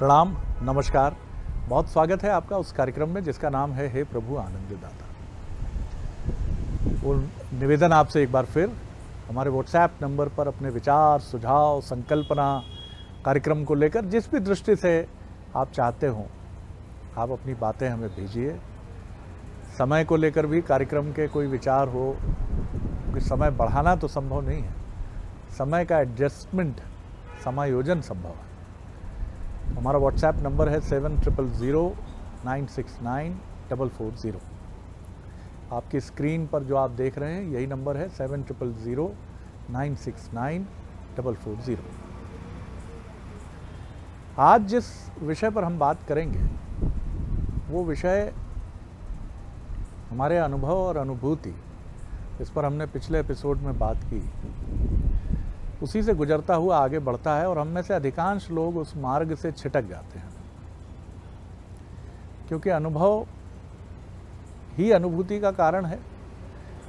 प्रणाम, नमस्कार। बहुत स्वागत है आपका उस कार्यक्रम में जिसका नाम है हे प्रभु आनंद दाता। वो निवेदन आपसे एक बार फिर हमारे व्हाट्सएप नंबर पर अपने विचार, सुझाव, संकल्पना कार्यक्रम को लेकर जिस भी दृष्टि से आप चाहते हो आप अपनी बातें हमें भेजिए। समय को लेकर भी कार्यक्रम के कोई विचार हो, क्योंकि समय बढ़ाना तो संभव नहीं है, समय का एडजस्टमेंट, समायोजन संभव है। हमारा व्हाट्सएप नंबर है 7009694440। आपकी स्क्रीन पर जो आप देख रहे हैं यही नंबर है 7009694440। आज जिस विषय पर हम बात करेंगे वो विषय हमारे अनुभव और अनुभूति, इस पर हमने पिछले एपिसोड में बात की, उसी से गुजरता हुआ आगे बढ़ता है और हम में से अधिकांश लोग उस मार्ग से छिटक जाते हैं, क्योंकि अनुभव ही अनुभूति का कारण है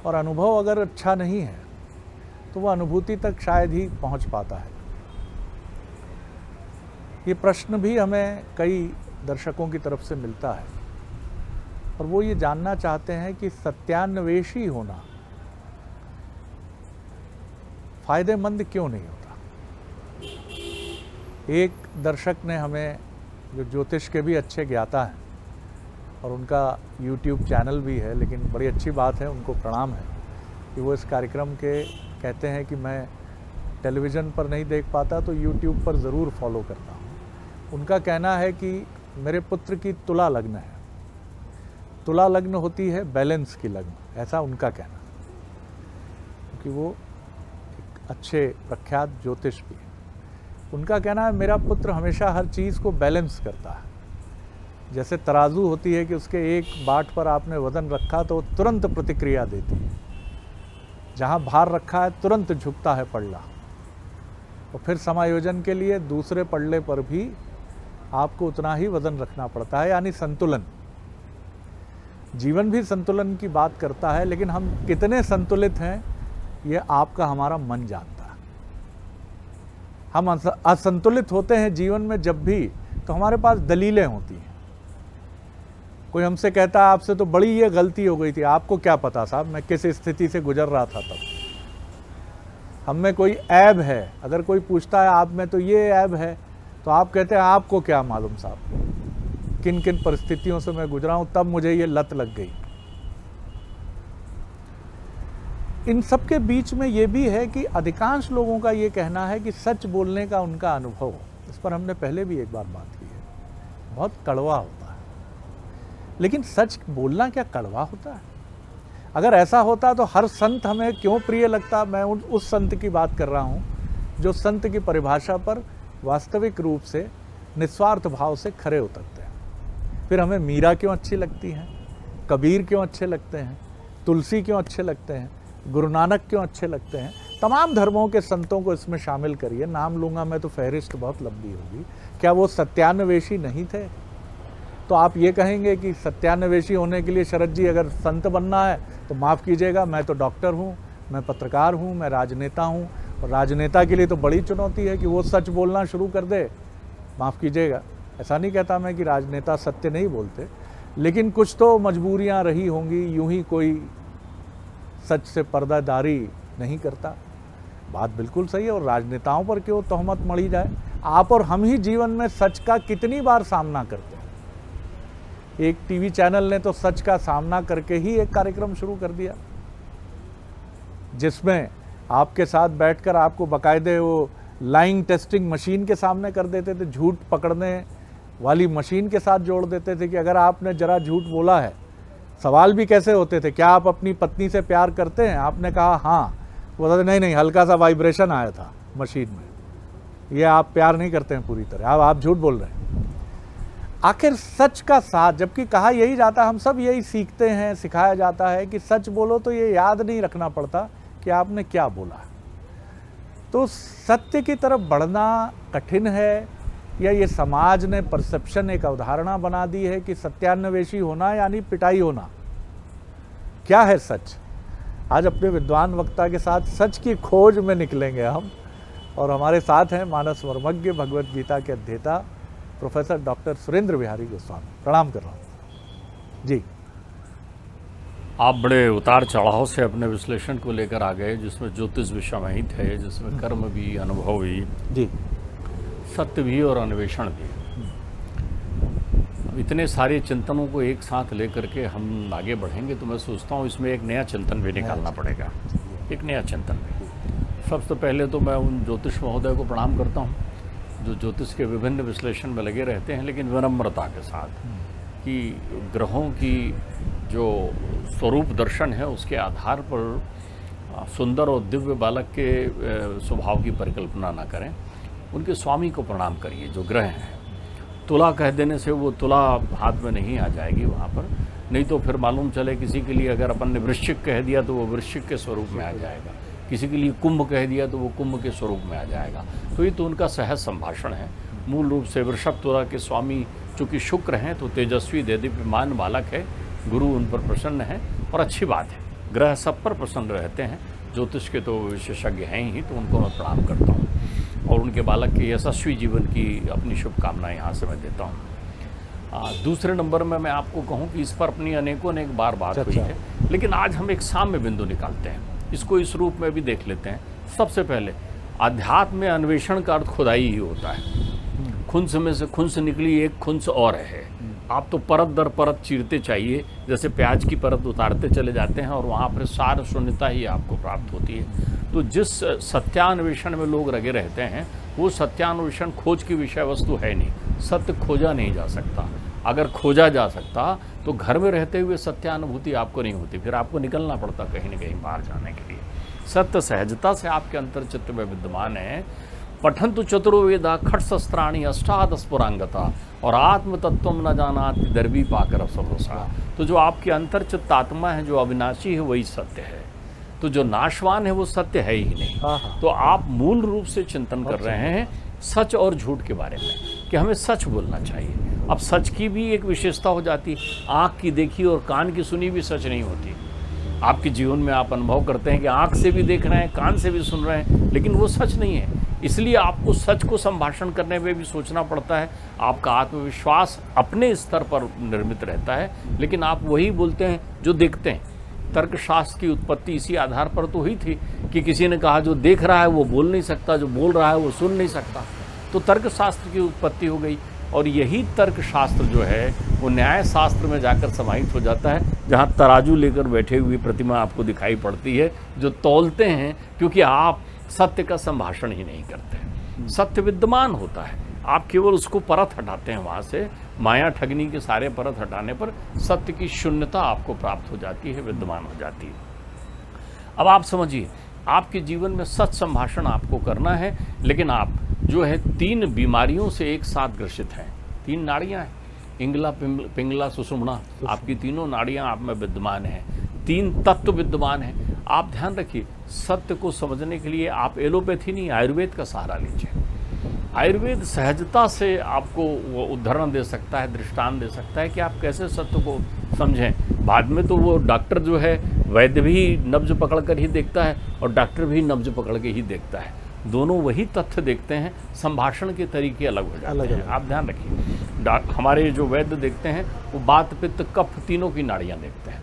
और अनुभव अगर अच्छा नहीं है तो वह अनुभूति तक शायद ही पहुंच पाता है। ये प्रश्न भी हमें कई दर्शकों की तरफ से मिलता है और वो ये जानना चाहते हैं कि सत्यान्वेषी होना फायदेमंद क्यों नहीं होता। एक दर्शक ने हमें, जो ज्योतिष के भी अच्छे ज्ञाता हैं और उनका YouTube चैनल भी है, लेकिन बड़ी अच्छी बात है, उनको प्रणाम है कि वो इस कार्यक्रम के कहते हैं कि मैं टेलीविज़न पर नहीं देख पाता तो YouTube पर ज़रूर फॉलो करता हूँ। उनका कहना है कि मेरे पुत्र की तुला लग्न है। तुला लग्न होती है बैलेंस की लग्न, ऐसा उनका कहना, क्योंकि वो अच्छे प्रख्यात ज्योतिष भी है। उनका कहना है मेरा पुत्र हमेशा हर चीज़ को बैलेंस करता है। जैसे तराजू होती है कि उसके एक बाट पर आपने वजन रखा तो तुरंत प्रतिक्रिया देती है, जहाँ भार रखा है तुरंत झुकता है पल्ला, और फिर समायोजन के लिए दूसरे पल्ले पर भी आपको उतना ही वजन रखना पड़ता है, यानी संतुलन। जीवन भी संतुलन की बात करता है, लेकिन हम कितने संतुलित हैं ये आपका हमारा मन जानता है। हम असंतुलित होते हैं जीवन में जब भी, तो हमारे पास दलीलें होती हैं। कोई हमसे कहता है आपसे तो बड़ी ये गलती हो गई थी, आपको क्या पता साहब मैं किस स्थिति से गुजर रहा था तब। हम में कोई ऐब है, अगर कोई पूछता है आप में तो ये ऐब है, तो आप कहते हैं आपको क्या मालूम साहब किन किन परिस्थितियों से मैं गुजरा हूं, तब मुझे ये लत लग गई। इन सब के बीच में ये भी है कि अधिकांश लोगों का ये कहना है कि सच बोलने का उनका अनुभव, इस पर हमने पहले भी एक बार बात की है, बहुत कड़वा होता है। लेकिन सच बोलना क्या कड़वा होता है? अगर ऐसा होता तो हर संत हमें क्यों प्रिय लगता। मैं उस संत की बात कर रहा हूँ जो संत की परिभाषा पर वास्तविक रूप से निस्वार्थ भाव से खरे उतरते हैं। फिर हमें मीरा क्यों अच्छी लगती हैं, कबीर क्यों अच्छे लगते हैं, तुलसी क्यों अच्छे लगते हैं, गुरु नानक क्यों अच्छे लगते हैं। तमाम धर्मों के संतों को इसमें शामिल करिए, नाम लूँगा मैं तो फहरिस्त बहुत लंबी होगी। क्या वो सत्यान्वेषी नहीं थे? तो आप ये कहेंगे कि सत्यान्वेषी होने के लिए शरद जी अगर संत बनना है तो माफ़ कीजिएगा, मैं तो डॉक्टर हूँ, मैं पत्रकार हूँ, मैं राजनेता हूँ, और राजनेता के लिए तो बड़ी चुनौती है कि वो सच बोलना शुरू कर दे। माफ़ कीजिएगा, ऐसा नहीं कहता मैं कि राजनेता सत्य नहीं बोलते, लेकिन कुछ तो मजबूरियाँ रही होंगी, यूं ही कोई सच से पर्दादारी नहीं करता। बात बिल्कुल सही है, और राजनेताओं पर क्यों तोहमत मढ़ी जाए। आप और हम ही जीवन में सच का कितनी बार सामना करते हैं। एक टीवी चैनल ने तो सच का सामना करके ही एक कार्यक्रम शुरू कर दिया, जिसमें आपके साथ बैठकर आपको बाकायदे वो लाइंग टेस्टिंग मशीन के सामने कर देते थे, झूठ पकड़ने वाली मशीन के साथ जोड़ देते थे कि अगर आपने जरा झूठ बोला है, सवाल भी कैसे होते थे, क्या आप अपनी पत्नी से प्यार करते हैं? आपने कहा हाँ, वो बोलते नहीं, हल्का सा वाइब्रेशन आया था मशीन में, ये आप प्यार नहीं करते हैं पूरी तरह, आप झूठ बोल रहे हैं। आखिर सच का साथ, जबकि कहा यही जाता, हम सब यही सीखते हैं, सिखाया जाता है कि सच बोलो तो ये याद नहीं रखना पड़ता कि आपने क्या बोला। तो सत्य की तरफ बढ़ना कठिन है, या ये समाज ने परसेप्शन, एक अवधारणा बना दी है कि सत्यान्वेषी होना यानी पिटाई होना। क्या है सच? आज अपने विद्वान वक्ता के साथ सच की खोज में निकलेंगे हम, और हमारे साथ हैं मानस मर्मज्ञ, भगवत गीता के अध्येता प्रोफेसर डॉक्टर सुरेंद्र बिहारी गोस्वामी। प्रणाम कर रहा हूँ जी। आप बड़े उतार चढ़ाव से अपने विश्लेषण को लेकर आ गए, जिसमें ज्योतिष भी समाहित है, जिसमें कर्म भी, अनुभव भी जी, सत्य भी और अन्वेषण भी। अब इतने सारे चिंतनों को एक साथ लेकर के हम आगे बढ़ेंगे तो मैं सोचता हूँ इसमें एक नया चिंतन भी निकालना पड़ेगा, एक नया चिंतन भी। सबसे पहले तो मैं उन ज्योतिष महोदय को प्रणाम करता हूँ जो ज्योतिष के विभिन्न विश्लेषण में लगे रहते हैं, लेकिन विनम्रता के साथ कि ग्रहों की जो स्वरूप दर्शन है उसके आधार पर सुंदर और दिव्य बालक के स्वभाव की परिकल्पना ना करें। उनके स्वामी को प्रणाम करिए जो ग्रह हैं। तुला कह देने से वो तुला हाथ में नहीं आ जाएगी वहाँ पर, नहीं तो फिर मालूम चले किसी के लिए अगर अपन ने वृश्चिक कह दिया तो वो वृश्चिक के स्वरूप में आ जाएगा, किसी के लिए कुंभ कह दिया तो वो कुंभ के स्वरूप में आ जाएगा। तो ये तो उनका सहज संभाषण है। मूल रूप से वृषभ तुला के स्वामी चूँकि शुक्र हैं तो तेजस्वी देदीप्यमान बालक है, गुरु उन पर प्रसन्न है और अच्छी बात है। ग्रह सब पर प्रसन्न रहते हैं, ज्योतिष के तो विशेषज्ञ हैं ही, तो उनको मैं प्रणाम करता हूँ और उनके बालक के यशस्वी जीवन की अपनी शुभकामनाएं यहाँ से मैं देता हूँ। दूसरे नंबर में मैं आपको कहूँ कि इस पर अपनी अनेक बार बात हुई है, लेकिन आज हम एक साम्य बिंदु निकालते हैं, इसको इस रूप में भी देख लेते हैं। सबसे पहले अध्यात्म में अन्वेषण का अर्थ खुदाई ही होता है। खुंस में से खुंस निकली एक खुंस और है। आप तो परत दर परत चीरते चाहिए, जैसे प्याज की परत उतारते चले जाते हैं और वहाँ पर सार शून्यता ही आपको प्राप्त होती है। तो जिस सत्यान्वेषण में लोग लगे रहते हैं वो सत्यान्वेषण खोज की विषय वस्तु है नहीं। सत्य खोजा नहीं जा सकता। अगर खोजा जा सकता तो घर में रहते हुए सत्यानुभूति आपको नहीं होती, फिर आपको निकलना पड़ता कहीं न कहीं बाहर जाने के लिए। सत्य सहजता से आपके अंतर्चित्त में विद्यमान है। पठन्तु चतुर्वेदा खट शस्त्राणी अष्टादश पुरांगता और आत्म तत्व न जानात दरबी पाकर भरोसा। तो जो आपके अंतर्चित्त आत्मा है, जो अविनाशी है, वही सत्य है। तो जो नाशवान है वो सत्य है ही नहीं। तो आप मूल रूप से चिंतन कर रहे हैं सच और झूठ के बारे में कि हमें सच बोलना चाहिए। अब सच की भी एक विशेषता हो जाती, आँख की देखी और कान की सुनी भी सच नहीं होती। आपके जीवन में आप अनुभव करते हैं कि आँख से भी देख रहे हैं, कान से भी सुन रहे हैं, लेकिन वो सच नहीं है। इसलिए आपको सच को संभाषण करने में भी सोचना पड़ता है। आपका आत्मविश्वास अपने स्तर पर निर्मित रहता है, लेकिन आप वही बोलते हैं जो देखते हैं। तर्कशास्त्र की उत्पत्ति इसी आधार पर तो हुई थी कि किसी ने कहा जो देख रहा है वो बोल नहीं सकता, जो बोल रहा है वो सुन नहीं सकता। तो तर्कशास्त्र की उत्पत्ति हो गई और यही तर्कशास्त्र जो है वो न्याय शास्त्र में जाकर समाहित हो जाता है, जहाँ तराजू लेकर बैठे हुई प्रतिमा आपको दिखाई पड़ती है जो तौलते हैं, क्योंकि आप सत्य का संभाषण ही नहीं करते। सत्य विद्यमान होता है, आप केवल उसको परत हटाते हैं। वहाँ से माया ठगनी के सारे परत हटाने पर सत्य की शून्यता आपको प्राप्त हो जाती है, विद्यमान हो जाती है। अब आप समझिए, आपके जीवन में सच संभाषण आपको करना है, लेकिन आप जो है 3 बीमारियों से एक साथ ग्रसित हैं। 3 नाड़ियाँ हैं, इंगला, पिंगला, सुषुम्ना, आपकी तीनों नाड़ियाँ आप में विद्यमान हैं। 3 तत्व विद्यमान हैं। आप ध्यान रखिए, सत्य को समझने के लिए आप एलोपैथी नहीं, आयुर्वेद का सहारा लीजिए। आयुर्वेद सहजता से आपको वो उदाहरण दे सकता है, दृष्टांत दे सकता है कि आप कैसे सत्य को समझें। बाद में तो वो डॉक्टर जो है, वैद्य भी नब्ज पकड़ कर ही देखता है और डॉक्टर भी नब्ज पकड़ के ही देखता है। दोनों वही तथ्य देखते हैं, संभाषण के तरीके अलग हो जाते हैं। आप ध्यान रखिए, हमारे जो वैद्य देखते हैं वो बात, पित्त, कफ तीनों की नाड़ियाँ देखते हैं,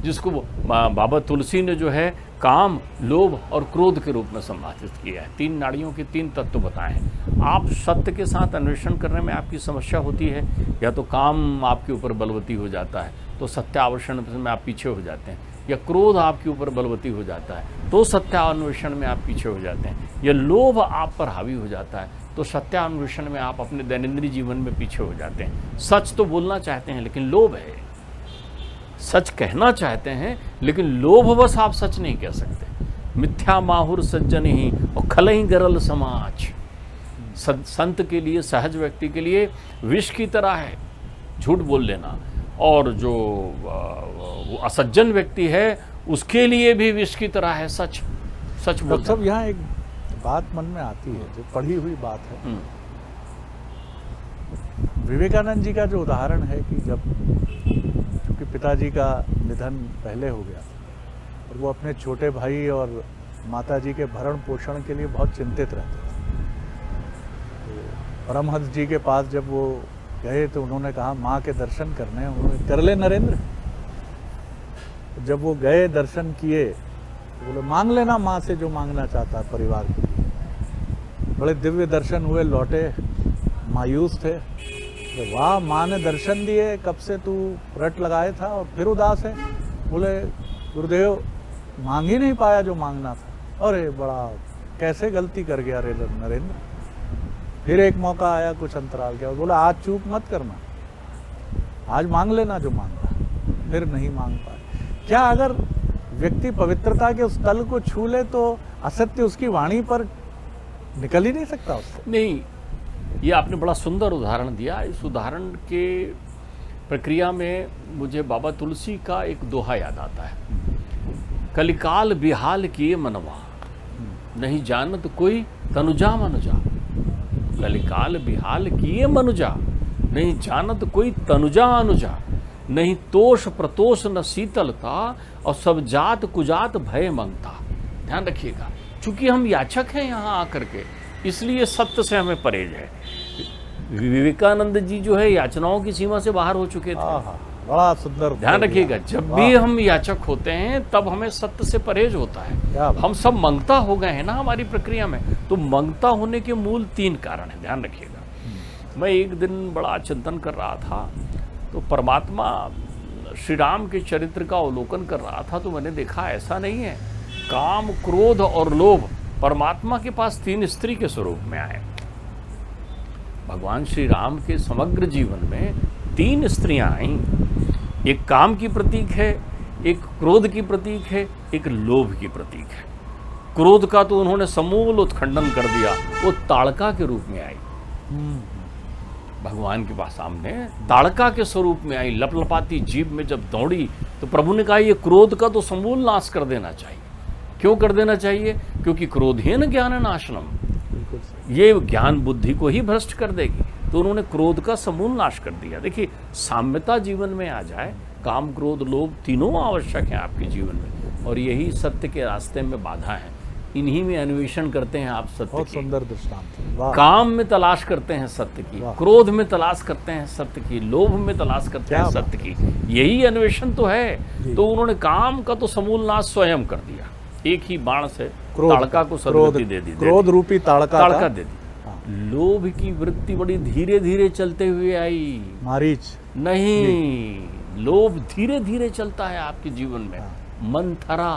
जिसको बाबा तुलसी ने जो है काम, लोभ और क्रोध के रूप में संभाषित किया है। 3 नाड़ियों के 3 तत्व बताए हैं। आप सत्य के साथ अन्वेषण करने में आपकी समस्या होती है, या तो काम आपके ऊपर बलवती हो जाता है तो सत्यान्वेषण में आप पीछे हो जाते हैं, या क्रोध आपके ऊपर बलवती हो जाता है तो सत्यान्वेषण में आप पीछे हो जाते हैं, या लोभ आप पर हावी हो जाता है तो सत्यान्वेषण में आप अपने दैनंदिन जीवन में पीछे हो जाते हैं। सच तो बोलना चाहते हैं लेकिन लोभ है, सच कहना चाहते हैं लेकिन लोभवश आप सच नहीं कह सकते। मिथ्या माहुर सज्जन ही और खलही गरल समाज। संत के लिए, सहज व्यक्ति के लिए विष की तरह है झूठ बोल लेना, और जो असज्जन व्यक्ति है उसके लिए भी विष की तरह है सच बोलना। सब यहाँ एक बात मन में आती है, जो पढ़ी हुई बात है। विवेकानंद जी का जो उदाहरण है कि जब चूँकि पिताजी का निधन पहले हो गया और वो अपने छोटे भाई और माताजी के भरण पोषण के लिए बहुत चिंतित रहते थे। परमहंस जी के पास जब वो गए तो उन्होंने कहा माँ के दर्शन करने हैं। उन्होंने कर ले नरेंद्र। जब वो गए दर्शन किए तो बोले मांग लेना माँ से जो मांगना चाहता है परिवार के लिए। बड़े दिव्य दर्शन हुए, लौटे मायूस थे। तो वाह, माँ ने दर्शन दिए, कब से तू रट लगाए था और फिर उदास है। बोले गुरुदेव मांग ही नहीं पाया जो मांगना था। अरे बड़ा कैसे गलती कर गया रे नरेंद्र। फिर एक मौका आया कुछ अंतराल के, बोला आज चूक मत करना, आज मांग लेना जो मांगना। फिर नहीं मांग पाए। क्या अगर व्यक्ति पवित्रता के उस तल को छू ले तो असत्य उसकी वाणी पर निकल ही नहीं सकता उससे? नहीं, ये आपने बड़ा सुंदर उदाहरण दिया। इस उदाहरण के प्रक्रिया में मुझे बाबा तुलसी का एक दोहा याद आता है। कलिकाल बिहाल किए मनवा, नहीं जानत कोई तनुजा मनुजा। कलिकाल बिहाल किए मनुजा, नहीं जानत कोई तनुजा अनुजा। नहीं तोष प्रतोष न शीतलता, और सब जात कुजात भय मंगता। ध्यान रखिएगा, चूंकि हम याचक हैं यहाँ आकर के, इसलिए सत्य से हमें परहेज है। विवेकानंद जी जो है याचनाओं की सीमा से बाहर हो चुके थे। बड़ा सुंदर। ध्यान रखिएगा, जब भी हम याचक होते हैं तब हमें सत्य से परहेज होता है। हम सब मंगता हो गए हैं ना हमारी प्रक्रिया में, तो मंगता होने के मूल 3 कारण हैं। ध्यान रखिएगा। मैं एक दिन बड़ा चिंतन कर रहा था, तो परमात्मा श्री राम के चरित्र का अवलोकन कर रहा था। तो मैंने देखा ऐसा नहीं है, काम क्रोध और लोभ परमात्मा के पास 3 स्त्री के स्वरूप में आए। भगवान श्री राम के समग्र जीवन में 3 स्त्रियां आईं। एक काम की प्रतीक है, एक क्रोध की प्रतीक है, एक लोभ की प्रतीक है। क्रोध का तो उन्होंने समूल उत्खंडन कर दिया, वो ताड़का के रूप में आई। भगवान के पास सामने ताड़का के स्वरूप में आई, लपलपाती जीभ में जब दौड़ी तो प्रभु ने कहा ये क्रोध का तो समूल नाश कर देना चाहिए। क्यों कर देना चाहिए? क्योंकि क्रोधेन ज्ञान नाशनम, ये ज्ञान बुद्धि को ही भ्रष्ट कर देगी। तो उन्होंने क्रोध का समूल नाश कर दिया। देखिए, साम्यता जीवन में आ जाए, काम क्रोध लोभ तीनों आवश्यक हैं आपके जीवन में, और यही सत्य के रास्ते में बाधा है। इन्हीं में अन्वेषण करते हैं आप सत्य की। बहुत सुंदर दृष्टांत। काम में तलाश करते हैं सत्य की, क्रोध में तलाश करते हैं सत्य की, लोभ में तलाश करते हैं सत्य की। यही अन्वेषण तो है। तो उन्होंने काम का तो समूल नाश स्वयं कर दिया, एक ही बाण से ताड़का को सद्गति दे दी, क्रोध रूपी ताड़का दे दी। लोभ की वृत्ति बड़ी धीरे धीरे चलते हुए आई। मारीच नहीं, लोभ धीरे धीरे चलता है आपके जीवन में। मंथरा,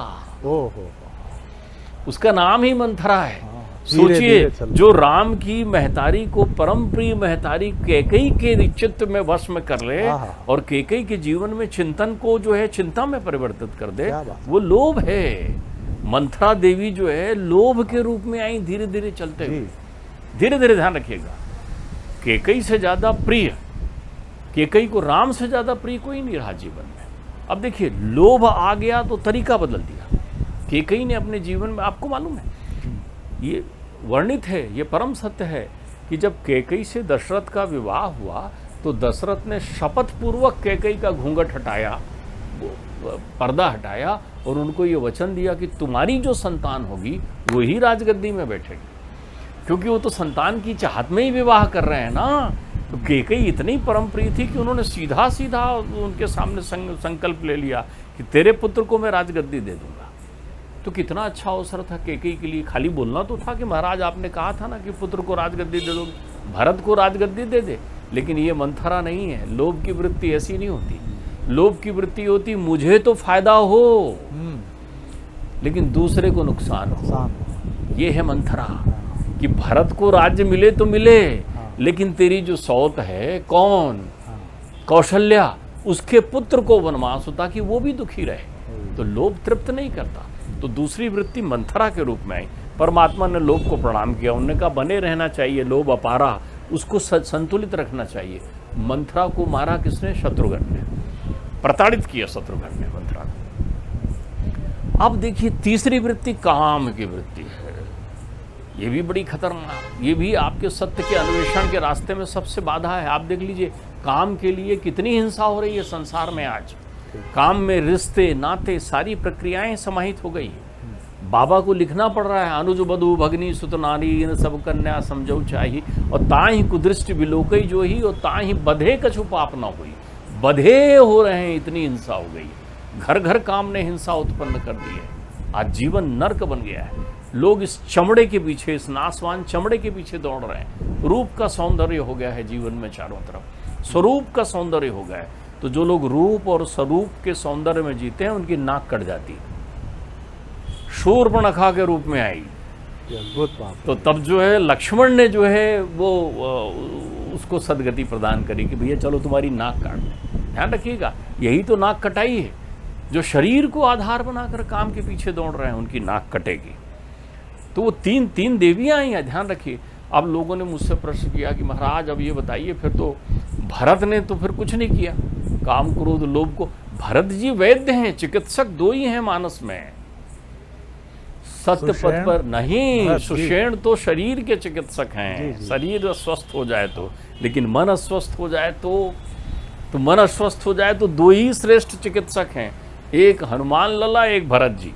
उसका नाम ही मंथरा है। सोचिए, जो राम की महतारी को, परम प्रिय महतारी कैकेयी के चित्त में वश में कर ले और कैकेयी के जीवन में चिंतन को जो है चिंता में परिवर्तित कर दे, वो लोभ है। मंथरा देवी जो है लोभ के रूप में आई, धीरे धीरे चलते हुए। धीरे धीरे, ध्यान रखिएगा, कैकेयी से ज्यादा प्रिय, कैकेयी को राम से ज्यादा प्रिय कोई नहीं रहा जीवन में। अब देखिए, लोभ आ गया तो तरीका बदल दिया कैकेयी ने अपने जीवन में। आपको मालूम है, ये वर्णित है, ये परम सत्य है कि जब कैकेयी से दशरथ का विवाह हुआ तो दशरथ ने शपथ पूर्वक कैकेयी का घूंघट हटाया, पर्दा हटाया, और उनको ये वचन दिया कि तुम्हारी जो संतान होगी वही राजगद्दी में बैठेगी। क्योंकि वो तो संतान की चाहत में ही विवाह कर रहे हैं ना। तो कैकेयी इतनी परम प्रिय थी कि उन्होंने सीधा सीधा उनके सामने संकल्प ले लिया कि तेरे पुत्र को मैं राजगद्दी दे दूंगा। तो कितना अच्छा अवसर था कैकेयी के लिए। खाली बोलना तो था कि महाराज आपने कहा था ना कि पुत्र को राजगद्दी दे दोगे, भरत को राजगद्दी दे दे। लेकिन ये मंथरा नहीं है। लोभ की वृत्ति ऐसी नहीं होती। लोभ की वृत्ति होती मुझे तो फायदा हो लेकिन दूसरे को नुकसान हो। ये है मंथरा कि भरत को राज्य मिले तो मिले, लेकिन तेरी जो सौत है, कौन, कौशल्या, उसके पुत्र को वनवास हो ताकि वो भी दुखी रहे। तो लोभ तृप्त नहीं करता। तो दूसरी वृत्ति मंथरा के रूप में आई। परमात्मा ने लोभ को प्रणाम किया, उन्होंने कहा बने रहना चाहिए, लोभ अपारा, उसको संतुलित रखना चाहिए। मंथरा को मारा किसने? शत्रुघ्न ने, प्रताड़ित किया शत्रुघ्न ने मंथरा को। अब देखिए, तीसरी वृत्ति काम की वृत्ति है। ये भी बड़ी खतरनाक, ये भी आपके सत्य के अन्वेषण के रास्ते में सबसे बाधा है। आप देख लीजिए, काम के लिए कितनी हिंसा हो रही है संसार में आज। काम में रिश्ते नाते सारी प्रक्रियाएं समाहित हो गई। बाबा को लिखना पड़ रहा है, अनुज बधु भगनी सुत नारी इन सब कन्या समझौ चाही, और ताही कुदृष्टि बिलोकई जो ही, और ताही बधे कछु पाप न हुई। बधे हो रहे हैं, इतनी हिंसा हो गई, घर घर काम ने हिंसा उत्पन्न कर दी है। आज जीवन नर्क बन गया है। लोग इस चमड़े के पीछे, इस नासवान चमड़े के पीछे दौड़ रहे हैं। रूप का सौंदर्य हो गया है जीवन में चारों तरफ, स्वरूप का सौंदर्य हो गया है। तो जो लोग रूप और स्वरूप के सौंदर्य में जीते हैं, उनकी नाक कट जाती है, शूर्पणखा के रूप में आई। अद्भुत बात। तो तब जो है लक्ष्मण ने जो है वो उसको सदगति प्रदान करी कि भैया चलो तुम्हारी नाक काट दें। ध्यान रखिएगा, यही तो नाक कटाई है। जो शरीर को आधार बनाकर काम के पीछे दौड़ रहे हैं, उनकी नाक कटेगी। तो वो तीन देवियां आई हैं, ध्यान रखिए। अब लोगों ने मुझसे प्रश्न किया कि महाराज अब ये बताइए, फिर तो भरत ने तो फिर कुछ नहीं किया काम क्रोध लोभ को। भरत जी वैद्य हैं, चिकित्सक दो ही हैं मानस में, सत्य पथ पर नहीं। सुषेण तो शरीर के चिकित्सक हैं, शरीर स्वस्थ हो जाए तो, लेकिन मन अस्वस्थ हो जाए तो मन अस्वस्थ हो जाए तो दो ही श्रेष्ठ चिकित्सक हैं, एक हनुमान लला, एक भरत जी।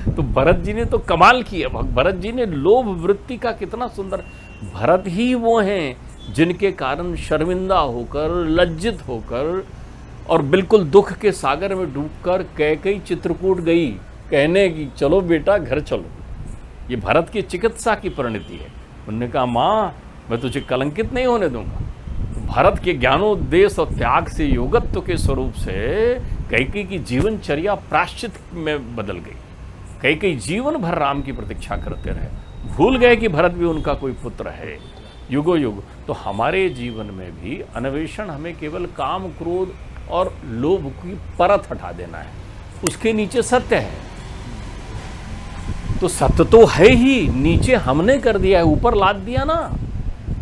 तो भरत जी ने तो कमाल किया। भरत जी ने लोभ वृत्ति का कितना सुंदर, भरत ही वो हैं जिनके कारण शर्मिंदा होकर, लज्जित होकर और बिल्कुल दुख के सागर में डूबकर कैकेयी चित्रकूट गई, कहने की चलो बेटा घर चलो। ये भरत की चिकित्सा की परिणति है। उन्होंने कहा माँ मैं तुझे कलंकित नहीं होने दूंगा। तो भरत के ज्ञानोद्देश्य और त्याग से, योगत्व के स्वरूप से कैकेयी की जीवनचर्या प्रायश्चित में बदल गई। कैकेयी जीवन भर राम की प्रतीक्षा करते रहे, भूल गए कि भरत भी उनका कोई पुत्र है युगो युग। तो हमारे जीवन में भी अन्वेषण हमें केवल काम क्रोध और लोभ की परत हटा देना है, उसके नीचे सत्य है। तो सत्य तो है ही, नीचे हमने कर दिया है, ऊपर लाद दिया ना।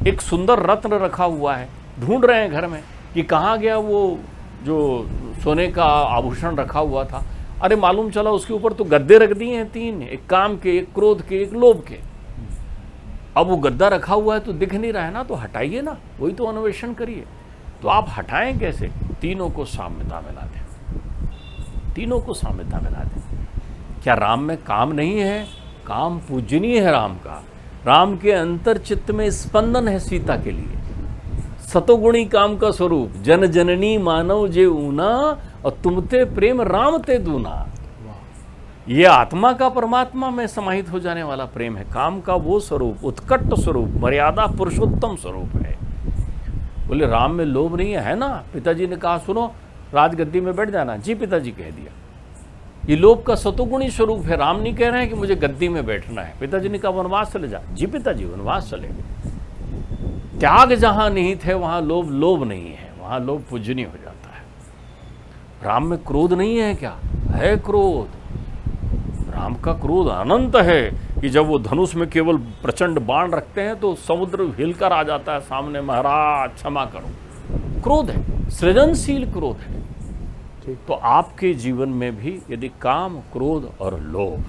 एक सुंदर रत्न रखा हुआ है, ढूंढ रहे हैं घर में कि कहाँ गया वो जो सोने का आभूषण रखा हुआ था। अरे मालूम चला उसके ऊपर तो गद्दे रख दिए हैं तीन, एक काम के, एक क्रोध के, एक लोभ के। अब वो गद्दा रखा हुआ है तो दिख नहीं रहा है ना, तो हटाइए ना, वही तो अन्वेषण करिए। तो आप हटाएं कैसे? तीनों को साम्यता में ला दें, तीनों को साम्यता में ला दें। क्या राम में काम नहीं है? काम पूजनीय है राम का। राम के अंतर चित्त में स्पंदन है सीता के लिए। सतोगुणी काम का स्वरूप, जन जननी मानव जे ऊना, और तुमते प्रेम राम ते दूना। ये आत्मा का परमात्मा में समाहित हो जाने वाला प्रेम है। काम का वो स्वरूप, उत्कट स्वरूप, मर्यादा पुरुषोत्तम स्वरूप है। बोले राम में लोभ नहीं है ना? पिताजी ने कहा सुनो राजगद्दी में बैठ जाना। जी पिताजी कह दिया। ये लोभ का सतोगुणी स्वरूप है। राम नहीं कह रहे हैं कि मुझे गद्दी में बैठना है। पिताजी ने कहा वनवास चले जा। जी पिताजी वनवास चलेंगे। त्याग जहां निहित है वहां लोभ लोभ नहीं है, वहां लोभ पूजनीय हो जाता है। राम में क्रोध नहीं है क्या? है क्रोध। राम का क्रोध अनंत है कि जब वो धनुष में केवल प्रचंड बाण रखते हैं तो समुद्र हिलकर आ जाता है सामने, महाराज क्षमा करो। क्रोध है, सृजनशील क्रोध है। तो आपके जीवन में भी यदि काम क्रोध और लोभ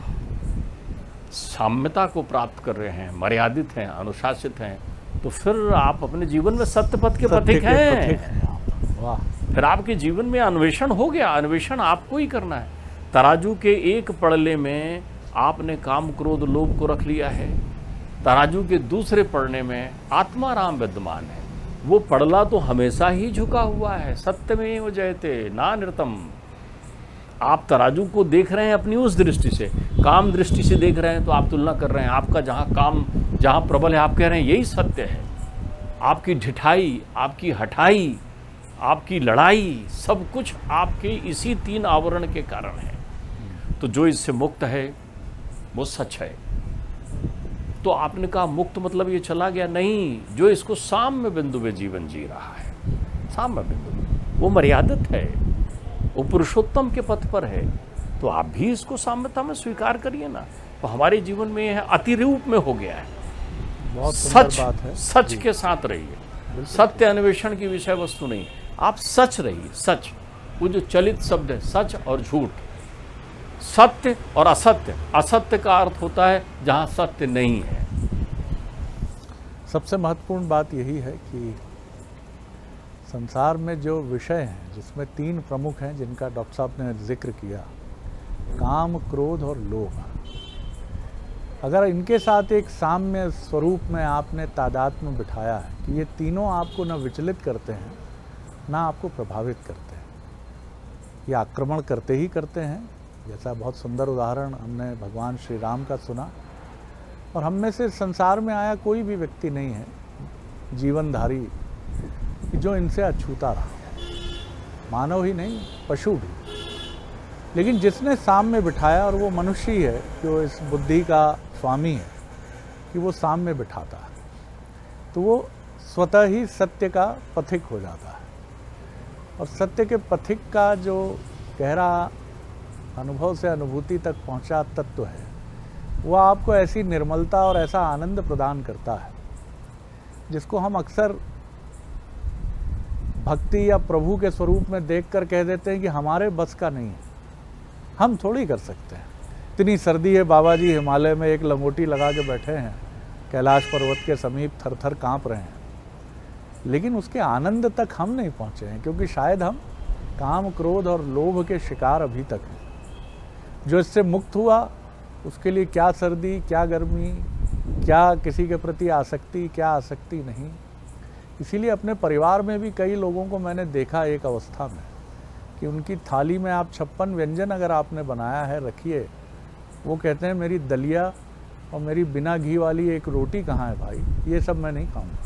साम्यता को प्राप्त कर रहे हैं, मर्यादित हैं, अनुशासित हैं, तो फिर आप अपने जीवन में सत्य पथ के पथिक हैं। वाह। फिर आपके जीवन में अन्वेषण हो गया। अन्वेषण आपको ही करना है। तराजू के एक पड़ले में आपने काम क्रोध लोभ को रख लिया है, तराजू के दूसरे पड़ने में आत्मा राम विद्यमान है। वो पड़ला तो हमेशा ही झुका हुआ है। सत्यमेव जयते नानृतम। आप तराजू को देख रहे हैं अपनी उस दृष्टि से, काम दृष्टि से देख रहे हैं तो आप तुलना कर रहे हैं। आपका जहाँ काम जहाँ प्रबल है आप कह रहे हैं यही सत्य है। आपकी ढिठाई, आपकी हठाई, आपकी लड़ाई, सब कुछ आपके इसी तीन आवरण के कारण है। तो जो इससे मुक्त है वो सच है। तो आपने कहा मुक्त मतलब ये चला गया? नहीं, जो इसको साम्य बिंदु में जीवन जी रहा है, साम्य बिंदु में, वो मर्यादित है, वो पुरुषोत्तम के पथ पर है। तो आप भी इसको साम्यता में स्वीकार करिए ना। तो हमारे जीवन में यह अतिरूप में हो गया है। बहुत सच बात है। सच के साथ रहिए। सत्य अन्वेषण की विषय वस्तु नहीं, आप सच रहिए। सच, वो जो चलित शब्द है सच और झूठ, सत्य और असत्य। असत्य का अर्थ होता है जहां सत्य नहीं है। सबसे महत्वपूर्ण बात यही है कि संसार में जो विषय हैं, जिसमें तीन प्रमुख हैं जिनका डॉक्टर साहब ने जिक्र किया, काम, क्रोध और लोभ। अगर इनके साथ एक साम्य स्वरूप में आपने तादात्म्य में बिठाया है कि ये तीनों आपको न विचलित करते हैं ना आपको प्रभावित करते हैं, ये आक्रमण करते ही करते हैं। जैसा बहुत सुंदर उदाहरण हमने भगवान श्री राम का सुना। और हम में से संसार में आया कोई भी व्यक्ति नहीं है जीवनधारी कि जो इनसे अछूता रहा, मानव ही नहीं पशु भी। लेकिन जिसने साम्य बिठाया, और वो मनुष्य ही है कि वो इस बुद्धि का स्वामी है कि वो साम्य बिठाता है, तो वो स्वतः ही सत्य का पथिक हो जाता है। और सत्य के पथिक का जो गहरा अनुभव से अनुभूति तक पहुंचा तत्व है, वह आपको ऐसी निर्मलता और ऐसा आनंद प्रदान करता है जिसको हम अक्सर भक्ति या प्रभु के स्वरूप में देखकर कह देते हैं कि हमारे बस का नहीं है, हम थोड़ी कर सकते हैं। इतनी सर्दी है, बाबा जी हिमालय में एक लंगोटी लगा के बैठे हैं, कैलाश पर्वत के समीप थर थर काँप रहे हैं, लेकिन उसके आनंद तक हम नहीं पहुँचे हैं, क्योंकि शायद हम काम, क्रोध और लोभ के शिकार अभी तक हैं। जो इससे मुक्त हुआ उसके लिए क्या सर्दी, क्या गर्मी, क्या किसी के प्रति आसक्ति, क्या आसक्ति नहीं। इसीलिए अपने परिवार में भी कई लोगों को मैंने देखा एक अवस्था में कि उनकी थाली में आप 56 व्यंजन अगर आपने बनाया है रखिए, वो कहते हैं मेरी दलिया और मेरी बिना घी वाली एक रोटी कहाँ है भाई, ये सब मैं नहीं खाऊंगा।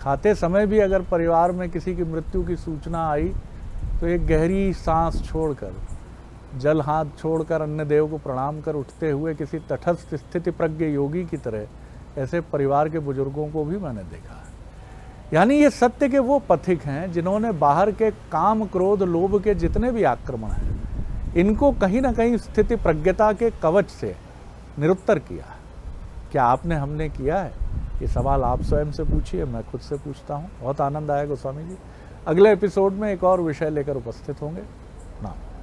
खाते समय भी अगर परिवार में किसी की मृत्यु की सूचना आई तो एक गहरी सांस छोड़कर, जल हाथ छोड़कर अन्य देव को प्रणाम कर उठते हुए किसी तटस्थ स्थिति प्रज्ञ योगी की तरह ऐसे परिवार के बुजुर्गों को भी मैंने देखा है। यानी ये सत्य के वो पथिक हैं जिन्होंने बाहर के काम, क्रोध, लोभ के जितने भी आक्रमण हैं, इनको कहीं ना कहीं स्थिति प्रज्ञता के कवच से निरुत्तर किया है। क्या आपने, हमने किया है? ये सवाल आप स्वयं से पूछिए, मैं खुद से पूछता हूँ। बहुत आनंद आया गोस्वामी जी। अगले एपिसोड में एक और विषय लेकर उपस्थित होंगे। प्रणाम।